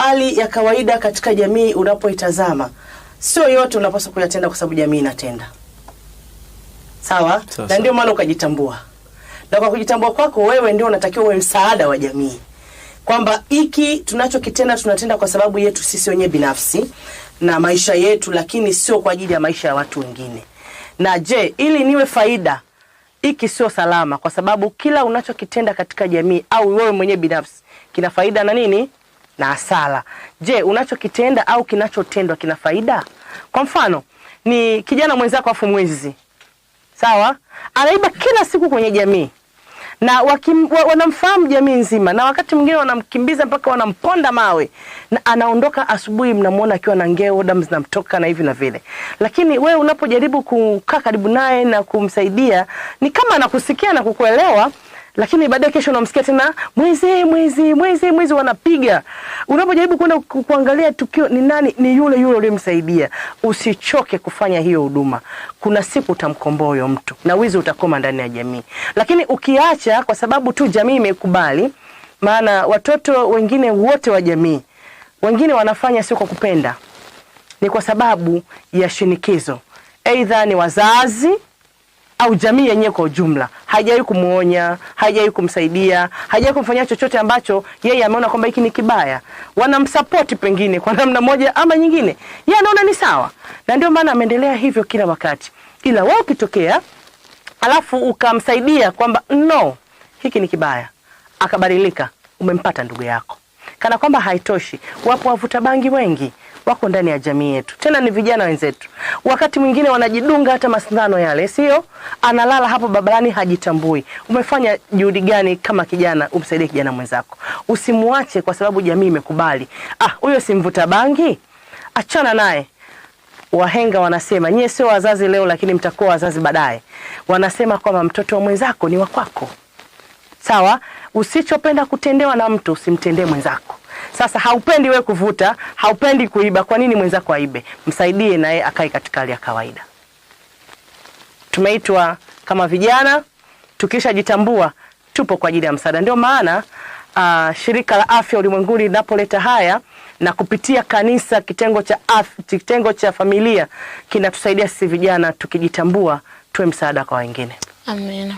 hali ya kawaida katika jamii unapoitazama, sio yote unapaswa kuyatenda kwa sababu jamii inatenda. Sawa? Na ndio maana ukajitambua. Na kwa kujitambua kwako wewe ndio unatakiwa uwe msaada wa jamii. Kwamba hiki tunachokitenda tunatenda kwa sababu yetu sisi wenyewe binafsi na maisha yetu, lakini sio kwa ajili ya maisha ya watu wengine. Na je, ili niwe faida, hiki sio salama kwa sababu kila unachokitenda katika jamii au wewe mwenyewe binafsi kina faida na nini? Na hasara. Je, unachokitenda au kinachotendwa kina faida? Kwa mfano, ni kijana mwenzako afu mwizi. Sawa? Anaiba kila siku kwenye jamii. Na wanamfahamu jamii nzima, na wakati mwingine wanamkimbiza mpaka wanamponda mawe, na anaondoka asubuhi mnamuona akiwa na ngeo, damu zinamtoka na hivi na vile. Lakini wewe unapojaribu kukaa karibu naye na kumsaidia, ni kama anakusikia na kukuelewa, lakini baadaye kesho unamsikia tena mwizi wanapiga. Unapojaribu kwenda kuangalia tukio ni nani, ni yule uliyemsaidia. Usichoke kufanya hiyo huduma. Kuna siku utamkomboa huyo mtu na wizi utakoma ndani ya jamii. Lakini ukiacha kwa sababu tu jamii imekubali, maana watoto wengine wote wa jamii, wengine wanafanya sio kwa kupenda, ni kwa sababu ya shinikizo. Aidha ni wazazi au jamii yenyewe kwa ujumla haijawahi kumuonya, haijawahi kumsaidia, haijawahi kumfanyia chochote ambacho yeye ameona kwamba hiki ni kibaya. Wanamsupport pengine kwa namna moja ama nyingine, yeye anaona ni sawa, na ndio maana ameendelea hivyo kila wakati. Ila wewe ukitokea alafu ukamsaidia kwamba no, hiki ni kibaya, akabadilika, umempata ndugu yako. Kana kwamba haitoshi, wapo wavuta bangi wengi wako ndani ya jamii yetu. Tena ni vijana wenzetu. Wakati mwingine wanajidunga hata masindano yale, sio? Analala hapo barabarani hajitambui. Umefanya juhudi gani kama kijana umsaidie kijana mwenzako? Usimuache kwa sababu jamii imekubali. Huyo si mvuta bangi, achana naye. Wahenga wanasema, nyie sio wazazi leo lakini mtakuwa wazazi baadaye. Wanasema kwamba mtoto wa mwenzako ni wa kwako. Sawa? Usichopenda kutendewa na mtu usimtendee mwenzako. Sasa haupendi wewe kuvuta, haupendi kuiba, kwa nini mwenzako aibe? Msaidie naye akae katika hali ya kawaida. Tumeitwa kama vijana, tukishajitambua tupo kwa ajili ya msaada. Ndio maana shirika la afya ulimwenguni linapoleta haya na kupitia kanisa kitengo cha familia kinatusaidia sisi vijana tukijitambua tuwe msaada kwa wengine. Amen.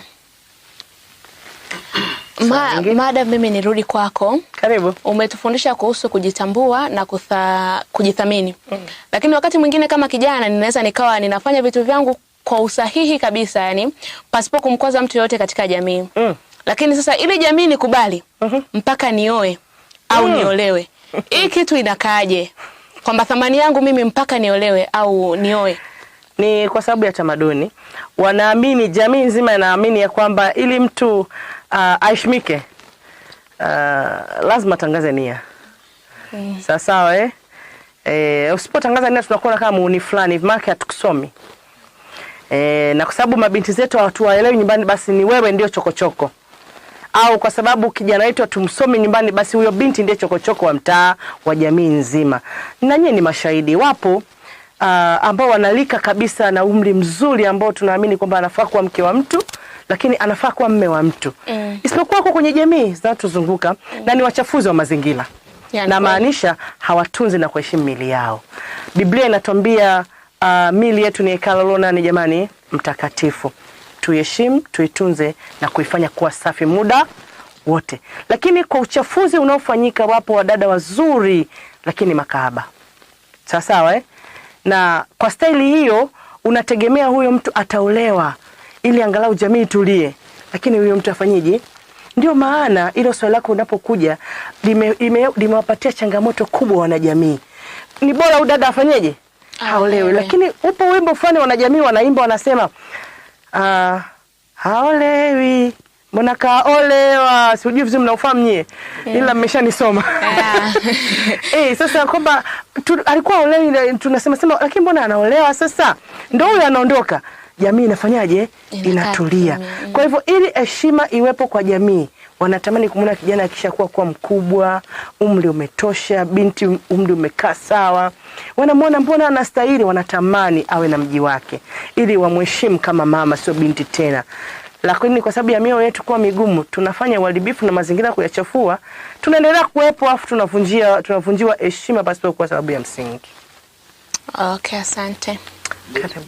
Mada, mimi nirudi kwako. Karibu. Umetufundisha kuhusu kujitambua na kujithamini. Lakini wakati mwingine kama kijana ninaweza nikawa ninafanya vitu vyangu kwa usahihi kabisa, yani pasipo kumkwaza mtu yote katika jamii. Lakini sasa ili jamii nikubali mpaka nioe au niolewe. Hii kitu inakaaje? Kwamba thamani yangu mimi mpaka niolewe au nioe. Ni kwa sababu ya tamaduni. Wanaamini, jamii nzima inaamini ya kwamba ili mtu aishmike lazima tangaze nia. Sawa usipotangaza nia tunakuwa kama muuni fulani hivi, maana hatukusomi. Na kwa sababu mabinti zetu hawatuwaelewi nyumbani, basi ni wewe ndio chokochoko. Au kwa sababu kijana wetu tumsomi nyumbani, basi huyo binti ndiye chokochoko wa mtaa, wa jamii nzima. Na nyinyi ni mashahidi, wapo ambao wanalika kabisa na umri mzuri ambao tunaamini kwamba anafaa kuwa mke wa mtu, lakini anafaa kuwa mme wa mtu. Isipokuwa kwa kwenye jamii zinazotuzunguka na ni wachafuzi wa mazingira. Na maanisha hawatunzi na kuheshimu mili yao. Biblia inatuambia mili yetu ni hekalu la nani jamani? Mtakatifu. Tuheshimu, tuitunze na kuifanya kuwa safi muda wote. Lakini kwa uchafuzi unaofanyika, wapo wadada wazuri lakini makahaba. Sawa Na kwa staili hiyo unategemea huyo mtu ataolewa ili angalau jamii tulie, lakini huyo mtu afanyije? Ndio maana ile swali lako unapokuja limewapatia changamoto kubwa wanajamii. Ni bora udada afanyeje? Haolewe. Lakini upo wimbo fulani wanajamii wanaimba, wanasema haolewi, mbona kaolewa? Sijui vizuri mnaofahamu nyie, ila mmeshanisoma. Sasa kwamba alikuwa haolewi tunasema lakini mbona anaolewa sasa? Ndio huyo anaondoka. Jamii inafanyaje? Inatulia. Kwa hivyo ili heshima iwepo kwa jamii, wanatamani kumwona kijana akishakuwa kuwa mkubwa, umri umetosha, binti umri umekaa sawa. Wanamwona mbona anastahili, wanatamani awe na mji wake ili wamheshimu kama mama, sio binti tena. lakini kwa sababu ya mioyo yetu kuwa migumu tunafanya uharibifu na mazingira kuyachafua, tunaendelea kuwepo afu tunavunjiwa heshima pasipo kwa sababu ya msingi. Okay, asante.